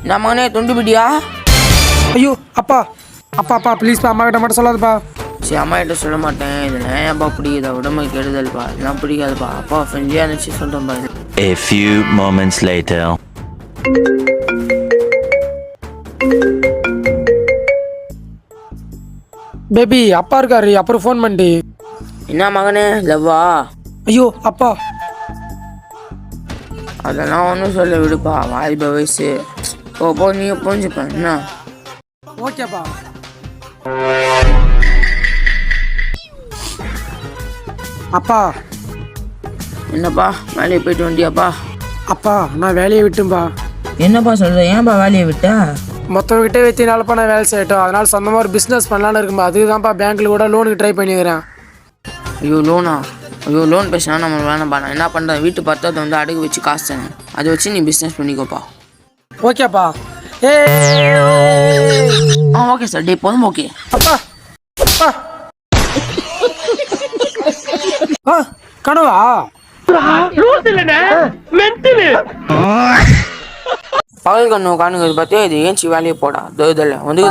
நான் மகனே துண்டு பிடியா? ஐயோ அப்பா அப்பா அப்பா ப்ளீஸ்ப்பா, அம்மா கிட்ட மட்டும் சொல்லாதப்பா. சரி, அம்மா கிட்ட சொல்ல மாட்டேன். இதெல்லாம் ஏன்ப்பா பிடிக்குதா? உடம்பு கெடுதல்ப்பா, இதெல்லாம் பிடிக்காதுப்பா. அப்பா ஃப்ரெண்ட்லியாக நினச்சி சொல்கிறேன்ப்பா. A few moments later. Baby அப்பா இருக்காரு, அப்புறம் ஃபோன் பண்ணிட்டு. என்ன மகனே, லவ்வா? ஐயோ அப்பா. அதெல்லாம் ஒன்றும் சொல்ல விடுப்பா, வாலிப வயசு. போ நீ புரிஞ்சுப்பேன் என்ன. ஓகேப்பா. அப்பா. என்னப்பா வேலையை போயிட்டு வண்டியாப்பா? அப்பா நான் வேலையை விட்டும்பா. என்னப்பா சொல்ற? ஏன்ப்பா வேலையை விட்ட? மொத்தவங்கிட்டே வைத்தினாலப்பா நான் வேலை செய்யட்டும், அதனால சொந்தமாக ஒரு பிஸ்னஸ் பண்ணலான்னு இருக்கும்பா. அதுக்கு தான்ப்பா பேங்க்கில் கூட லோனுக்கு ட்ரை பண்ணிக்கிறேன். ஐயோ லோனா? ஐயோ லோன் பேசினா நம்ம வேணாம்ப்பா. நான் என்ன பண்ணுறேன், வீட்டு பார்த்தா அதை வந்து அடகு வச்சு காசு தானே, அதை வச்சு நீ பிஸ்னஸ் பண்ணிக்கோப்பா. ஓகேப்பா. Okay sir. டே போதும். ஓகே அப்பா. அப்பா. கனவா? பகல் கண்ணு காணுங்கிறது பார்த்தியா? இது ஏன்ச்சி வேலையை போடா. இதில் வந்து